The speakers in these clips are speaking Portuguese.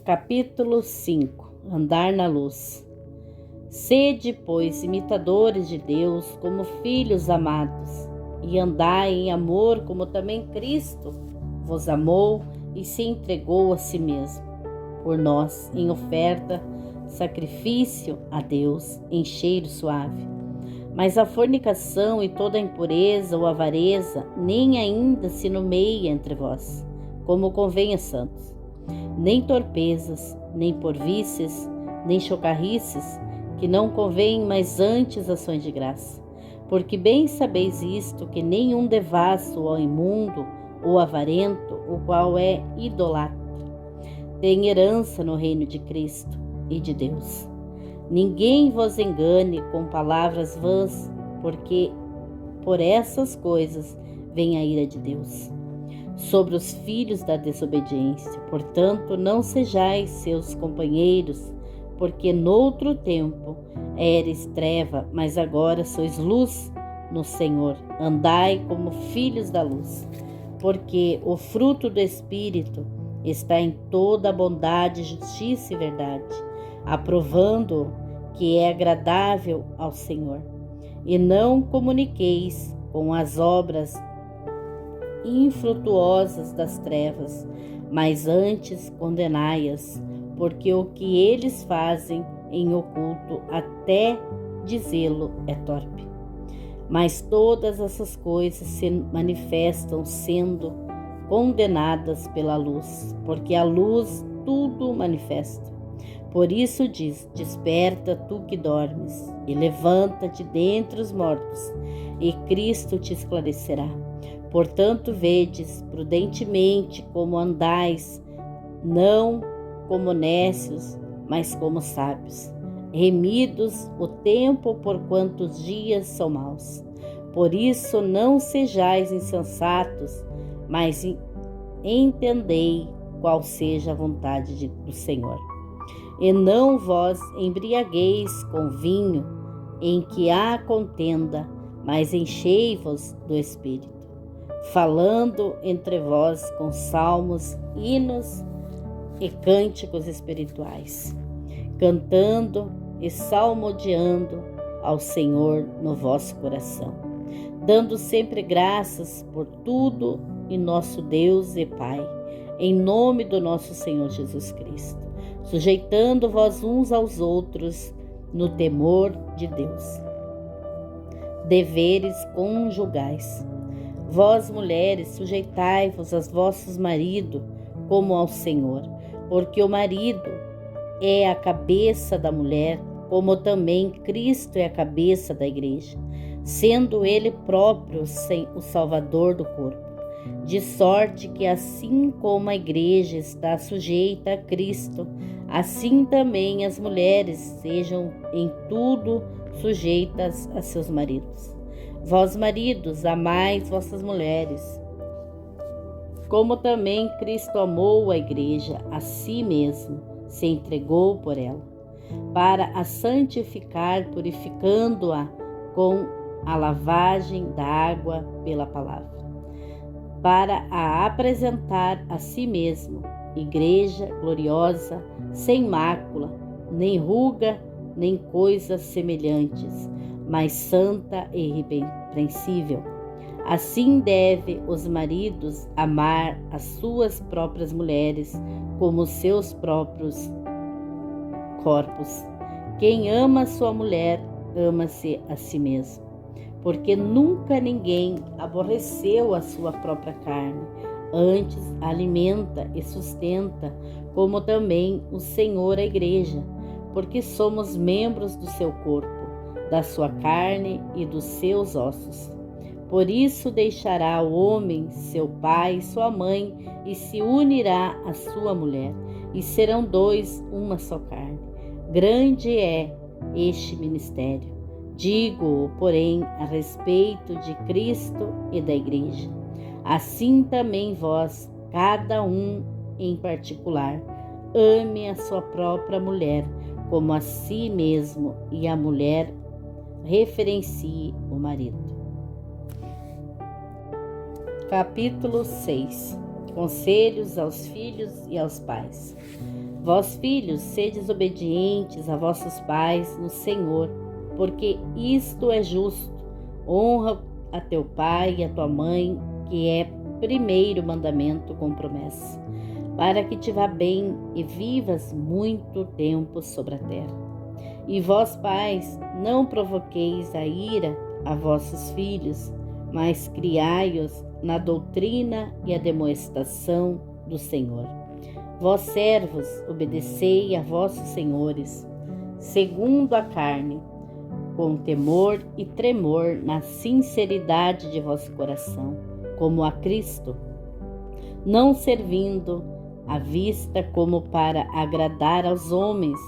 Capítulo 5. Andar na luz. Sede, pois, imitadores de Deus como filhos amados, e andai em amor como também Cristo vos amou e se entregou a si mesmo, por nós, em oferta, sacrifício a Deus, em cheiro suave. Mas a fornicação e toda a impureza ou avareza nem ainda se nomeia entre vós, como convém a santos. Nem torpezas, nem porvícias, nem chocarrices, que não convém, mas antes ações de graça. Porque bem sabeis isto, que nenhum devasso ou imundo ou avarento, o qual é idolatra, tem herança no reino de Cristo e de Deus. Ninguém vos engane com palavras vãs, porque por essas coisas vem a ira de Deus sobre os filhos da desobediência. Portanto, não sejais seus companheiros, porque noutro tempo eres treva, mas agora sois luz no Senhor. Andai como filhos da luz, porque o fruto do Espírito está em toda a bondade, justiça e verdade, aprovando que é agradável ao Senhor. E não comuniqueis com as obras infrutuosas das trevas, mas antes condenai-as, porque o que eles fazem em oculto, até dizê-lo, é torpe. Mas todas essas coisas se manifestam sendo condenadas pela luz, porque a luz tudo manifesta. Por isso diz: desperta tu que dormes, e levanta-te dentre os mortos, e Cristo te esclarecerá. Portanto, vedes prudentemente como andais, não como nécios, mas como sábios, remidos o tempo, porquanto os dias são maus. Por isso não sejais insensatos, mas entendei qual seja a vontade do Senhor. E não vos embriagueis com vinho, em que há contenda, mas enchei-vos do Espírito, falando entre vós com salmos, hinos e cânticos espirituais, cantando e salmodiando ao Senhor no vosso coração, dando sempre graças por tudo em nosso Deus e Pai, em nome do nosso Senhor Jesus Cristo, sujeitando-vos uns aos outros no temor de Deus. Deveres conjugais. Vós, mulheres, sujeitai-vos aos vossos maridos como ao Senhor, porque o marido é a cabeça da mulher, como também Cristo é a cabeça da igreja, sendo ele próprio o Salvador do corpo. De sorte que assim como a igreja está sujeita a Cristo, assim também as mulheres sejam em tudo sujeitas a seus maridos. Vós, maridos, amais vossas mulheres, como também Cristo amou a igreja a si mesmo, se entregou por ela, para a santificar, purificando-a com a lavagem da água pela palavra, para a apresentar a si mesmo, igreja gloriosa, sem mácula, nem ruga, nem coisas semelhantes, mas santa e irrepreensível. Assim deve os maridos amar as suas próprias mulheres como os seus próprios corpos. Quem ama sua mulher, ama-se a si mesmo, porque nunca ninguém aborreceu a sua própria carne, antes alimenta e sustenta, como também o Senhor a igreja, porque somos membros do seu corpo, da sua carne e dos seus ossos. Por isso deixará o homem seu pai e sua mãe, e se unirá à sua mulher, e serão dois uma só carne. Grande é este ministério. Digo, porém, a respeito de Cristo e da igreja. Assim também vós, cada um em particular, ame a sua própria mulher como a si mesmo, e a mulher referencie o marido. Capítulo 6. Conselhos aos filhos e aos pais. Vós, filhos, sedes obedientes a vossos pais no Senhor, porque isto é justo. Honra a teu pai e a tua mãe, que é primeiro mandamento com promessa, para que te vá bem e vivas muito tempo sobre a terra. E vós, pais, não provoqueis a ira a vossos filhos, mas criai-os na doutrina e a demonstração do Senhor. Vós, servos, obedecei a vossos senhores, segundo a carne, com temor e tremor na sinceridade de vosso coração, como a Cristo, não servindo à vista como para agradar aos homens,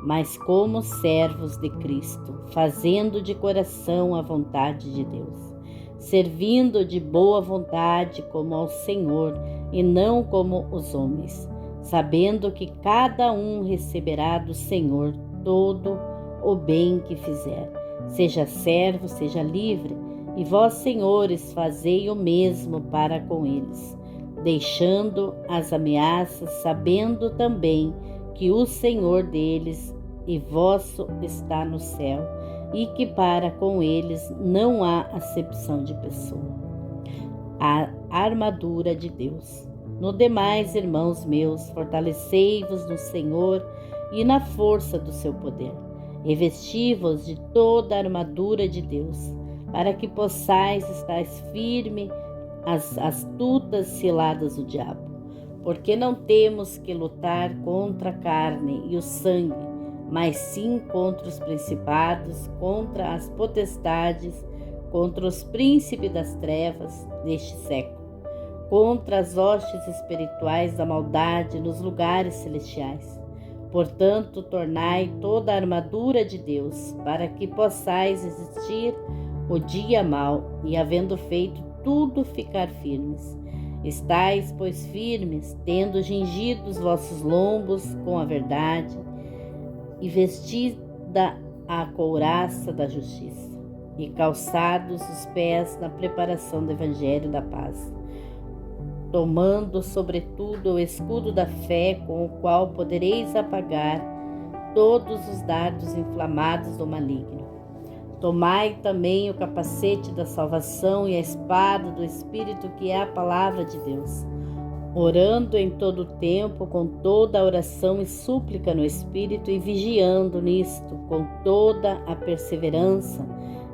mas como servos de Cristo, fazendo de coração a vontade de Deus, servindo de boa vontade como ao Senhor e não como os homens, sabendo que cada um receberá do Senhor todo o bem que fizer, seja servo, seja livre, e vós, senhores, fazei o mesmo para com eles, deixando as ameaças, sabendo também que o Senhor deles e vosso está no céu, e que para com eles não há acepção de pessoa. A armadura de Deus. No demais, irmãos meus, fortalecei-vos no Senhor e na força do seu poder. Revesti-vos de toda a armadura de Deus, para que possais estar firme às astutas ciladas do diabo. Porque não temos que lutar contra a carne e o sangue, mas sim contra os principados, contra as potestades, contra os príncipes das trevas deste século, contra as hostes espirituais da maldade nos lugares celestiais. Portanto, tornai toda a armadura de Deus, para que possais resistir o dia mau, e havendo feito tudo, ficar firmes. Estais, pois, firmes, tendo cingido os vossos lombos com a verdade, e vestida a couraça da justiça, e calçados os pés na preparação do evangelho da paz, tomando sobretudo o escudo da fé, com o qual podereis apagar todos os dardos inflamados do maligno. Tomai também o capacete da salvação e a espada do Espírito, que é a palavra de Deus, orando em todo o tempo com toda a oração e súplica no Espírito, e vigiando nisto com toda a perseverança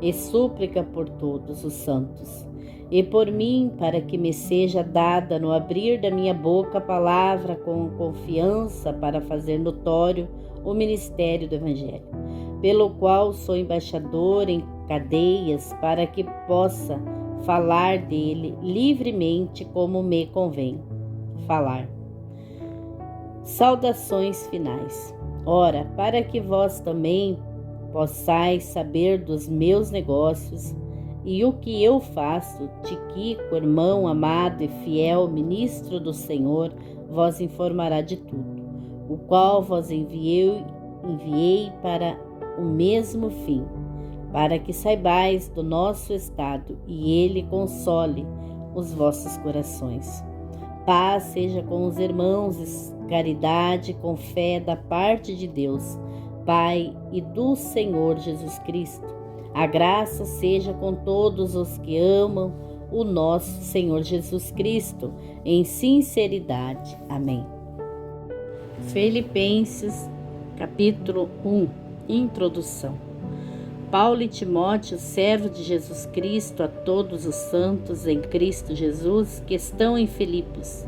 e súplica por todos os santos. E por mim, para que me seja dada no abrir da minha boca a palavra com confiança, para fazer notório o ministério do Evangelho, pelo qual sou embaixador em cadeias, para que possa falar dele livremente como me convém falar. Saudações finais. Ora, para que vós também possais saber dos meus negócios e o que eu faço, Tíquico, irmão amado e fiel, ministro do Senhor, vos informará de tudo, o qual vos enviei para o mesmo fim, para que saibais do nosso estado e ele console os vossos corações. Paz seja com os irmãos, caridade com fé da parte de Deus, Pai, e do Senhor Jesus Cristo. A graça seja com todos os que amam o nosso Senhor Jesus Cristo, em sinceridade. Amém. Filipenses, capítulo 1, Introdução. Paulo e Timóteo, servo de Jesus Cristo, a todos os santos em Cristo Jesus que estão em Filipos,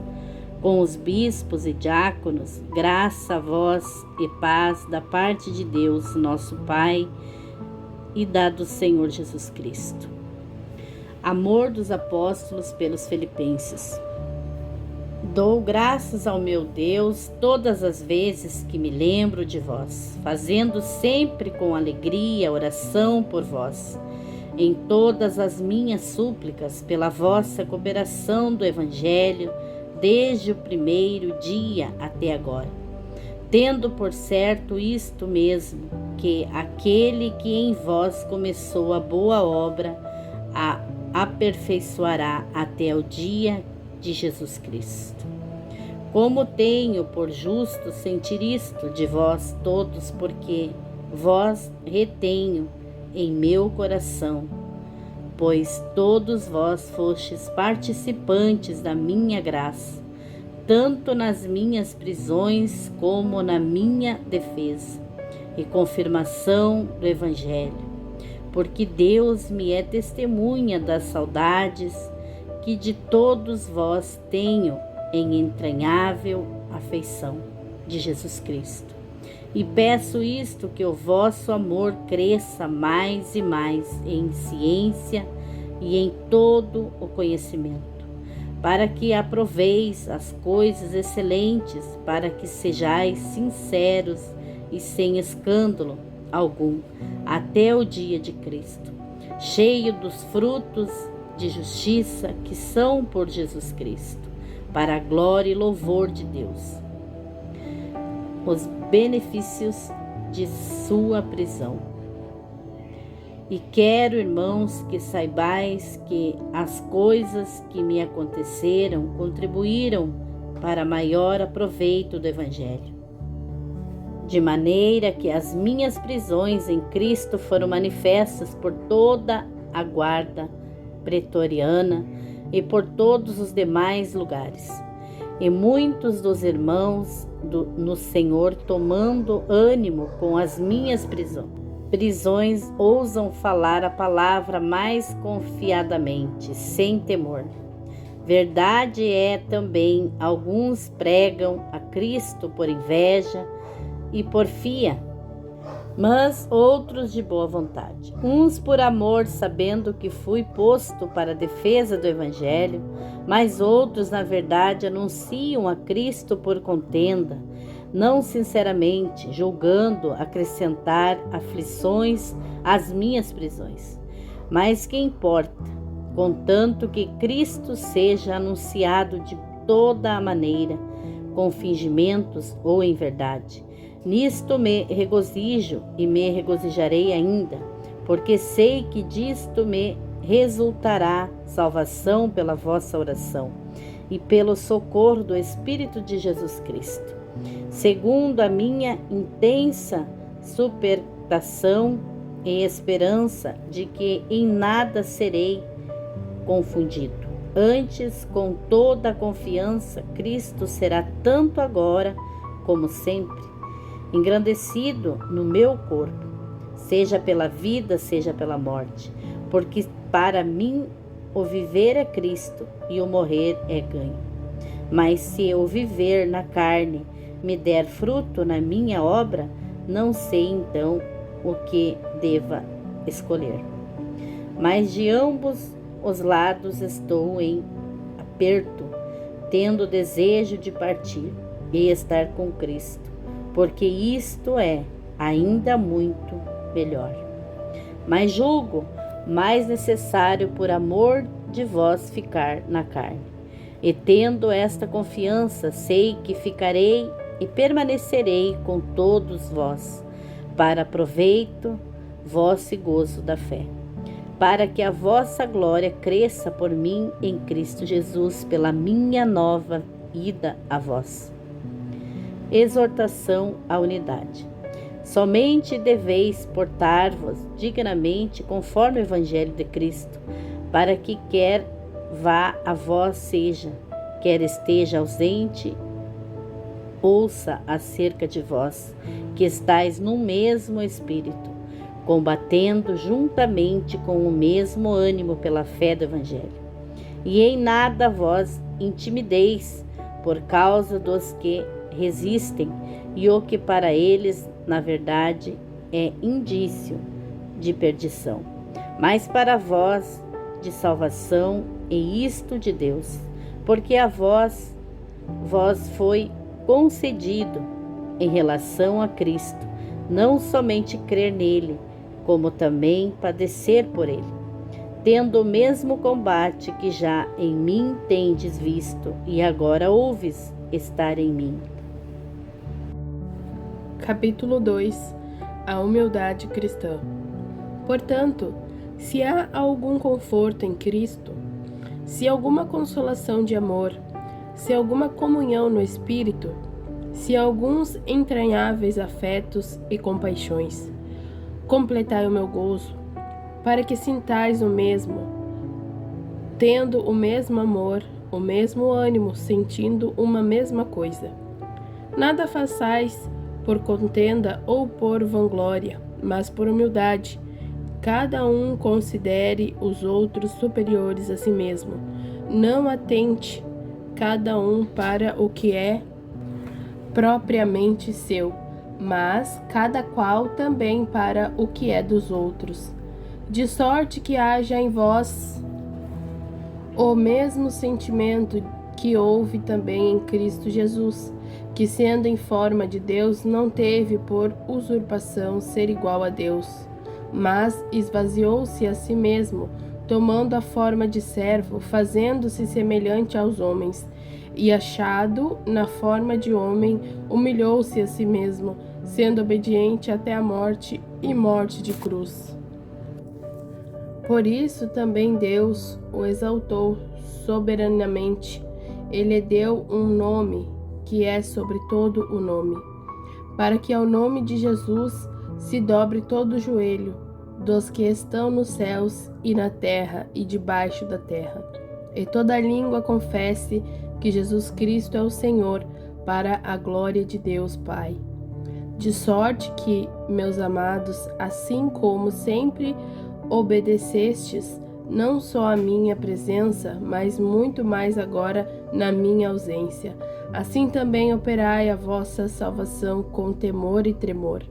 com os bispos e diáconos, graça a vós e paz da parte de Deus, nosso Pai, e da do Senhor Jesus Cristo. Amor dos apóstolos pelos filipenses. Dou graças ao meu Deus todas as vezes que me lembro de vós, fazendo sempre com alegria oração por vós, em todas as minhas súplicas pela vossa cooperação do Evangelho, desde o primeiro dia até agora, tendo por certo isto mesmo, que aquele que em vós começou a boa obra a aperfeiçoará até o dia de Jesus Cristo. Como tenho por justo sentir isto de vós todos, porque vós retenho em meu coração, pois todos vós fostes participantes da minha graça, tanto nas minhas prisões como na minha defesa e confirmação do Evangelho, porque Deus me é testemunha das saudades que de todos vós tenho em entranhável afeição de Jesus Cristo. E peço isto, que o vosso amor cresça mais e mais em ciência e em todo o conhecimento, para que aproveis as coisas excelentes, para que sejais sinceros e sem escândalo algum, até o dia de Cristo, cheio dos frutos de justiça que são por Jesus Cristo, para a glória e louvor de Deus. Os benefícios de sua prisão. E quero, irmãos, que saibais que as coisas que me aconteceram contribuíram para maior aproveito do Evangelho, de maneira que as minhas prisões em Cristo foram manifestas por toda a guarda pretoriana e por todos os demais lugares. E muitos dos irmãos no Senhor, tomando ânimo com as minhas prisões, ousam falar a palavra mais confiadamente, sem temor. Verdade é também, alguns pregam a Cristo por inveja e porfia, mas outros de boa vontade. Uns por amor, sabendo que fui posto para a defesa do Evangelho, mas outros, na verdade, anunciam a Cristo por contenda, não sinceramente, julgando acrescentar aflições às minhas prisões. Mas que importa, contanto que Cristo seja anunciado de toda a maneira, com fingimentos ou em verdade. Nisto me regozijo e me regozijarei ainda, porque sei que disto me resultará salvação pela vossa oração e pelo socorro do Espírito de Jesus Cristo, segundo a minha intensa supertação e esperança de que em nada serei confundido. Antes, com toda a confiança, Cristo será tanto agora como sempre engrandecido no meu corpo, seja pela vida, seja pela morte, porque para mim o viver é Cristo e o morrer é ganho. Mas se eu viver na carne me der fruto na minha obra, não sei então o que deva escolher. Mas de ambos os lados estou em aperto, tendo desejo de partir e estar com Cristo, porque isto é ainda muito melhor. Mas julgo mais necessário, por amor de vós, ficar na carne. E tendo esta confiança, sei que ficarei e permanecerei com todos vós, para proveito vosso e gozo da fé, para que a vossa glória cresça por mim em Cristo Jesus, pela minha nova ida a vós. Exortação à unidade. Somente deveis portar-vos dignamente conforme o Evangelho de Cristo, para que quer vá a vós seja, quer esteja ausente, ouça acerca de vós, que estáis no mesmo Espírito, combatendo juntamente com o mesmo ânimo pela fé do Evangelho. E em nada vós intimideis por causa dos que resistem, e o que para eles, na verdade, é indício de perdição, mas para vós de salvação, e isto de Deus, porque a vós foi concedido em relação a Cristo, não somente crer nele, como também padecer por ele, tendo o mesmo combate que já em mim tendes visto, e agora ouves estar em mim. Capítulo 2. A humildade cristã. Portanto, se há algum conforto em Cristo, se alguma consolação de amor, se alguma comunhão no Espírito, se alguns entranháveis afetos e compaixões, completai o meu gozo, para que sintais o mesmo, tendo o mesmo amor, o mesmo ânimo, sentindo uma mesma coisa. Nada façais por contenda ou por vanglória, mas por humildade. Cada um considere os outros superiores a si mesmo. Não atente cada um para o que é propriamente seu, mas cada qual também para o que é dos outros. De sorte que haja em vós o mesmo sentimento que houve também em Cristo Jesus, que sendo em forma de Deus, não teve por usurpação ser igual a Deus, mas esvaziou-se a si mesmo, tomando a forma de servo, fazendo-se semelhante aos homens, e achado na forma de homem, humilhou-se a si mesmo, sendo obediente até a morte e morte de cruz. Por isso também Deus o exaltou soberanamente. Ele deu um nome que é sobre todo o nome, para que ao nome de Jesus se dobre todo o joelho, dos que estão nos céus e na terra e debaixo da terra, e toda língua confesse que Jesus Cristo é o Senhor, para a glória de Deus Pai. De sorte que, meus amados, assim como sempre obedecestes, não só à minha presença, mas muito mais agora na minha ausência, assim também operai a vossa salvação com temor e tremor.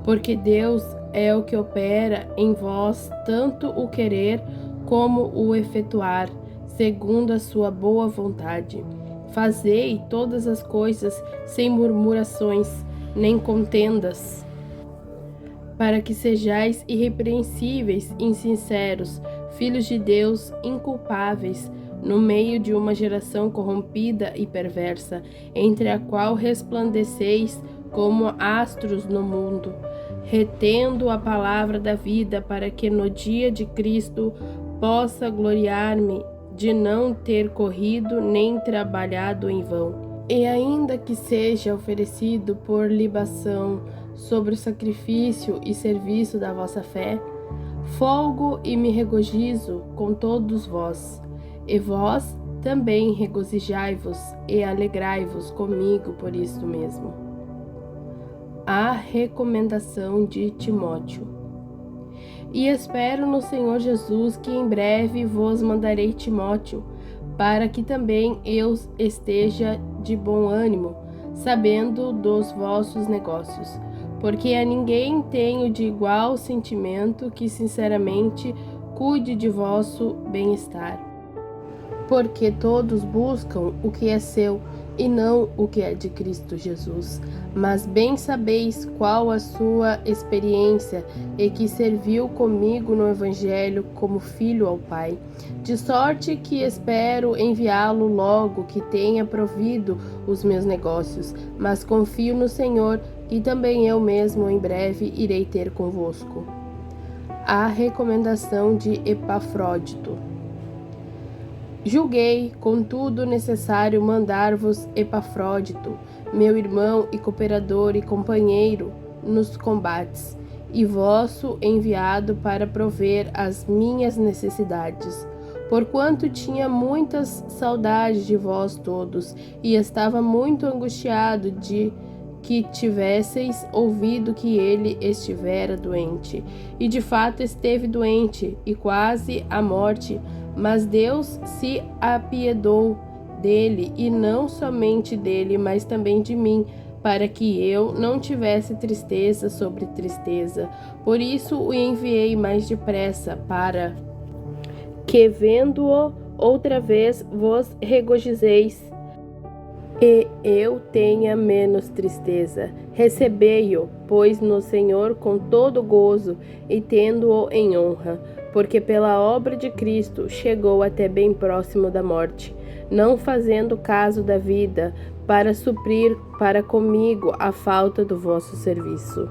Porque Deus é o que opera em vós tanto o querer como o efetuar, segundo a sua boa vontade. Fazei todas as coisas sem murmurações, nem contendas, para que sejais irrepreensíveis e sinceros, filhos de Deus inculpáveis, no meio de uma geração corrompida e perversa, entre a qual resplandeceis como astros no mundo, retendo a palavra da vida, para que no dia de Cristo possa gloriar-me de não ter corrido nem trabalhado em vão. E ainda que seja oferecido por libação sobre o sacrifício e serviço da vossa fé, folgo e me regozijo com todos vós. E vós também regozijai-vos e alegrai-vos comigo por isto mesmo. A recomendação de Timóteo. E espero no Senhor Jesus que em breve vos mandarei Timóteo, para que também eu esteja de bom ânimo, sabendo dos vossos negócios, porque a ninguém tenho de igual sentimento que sinceramente cuide de vosso bem-estar. Porque todos buscam o que é seu e não o que é de Cristo Jesus. Mas bem sabeis qual a sua experiência e que serviu comigo no Evangelho como filho ao Pai. De sorte que espero enviá-lo logo que tenha provido os meus negócios, mas confio no Senhor e também eu mesmo em breve irei ter convosco. A recomendação de Epafrodito. Julguei, contudo, necessário mandar-vos Epafrodito, meu irmão e cooperador e companheiro nos combates, e vosso enviado para prover as minhas necessidades, porquanto tinha muitas saudades de vós todos, e estava muito angustiado de que tivesseis ouvido que ele estivera doente. E de fato esteve doente, e quase à morte, mas Deus se apiedou dele, e não somente dele, mas também de mim, para que eu não tivesse tristeza sobre tristeza. Por isso o enviei mais depressa, para que, vendo-o outra vez, vos regozijeis, e eu tenha menos tristeza. Recebei-o, pois, no Senhor com todo gozo, e tendo-o em honra, porque pela obra de Cristo chegou até bem próximo da morte, não fazendo caso da vida, para suprir para comigo a falta do vosso serviço.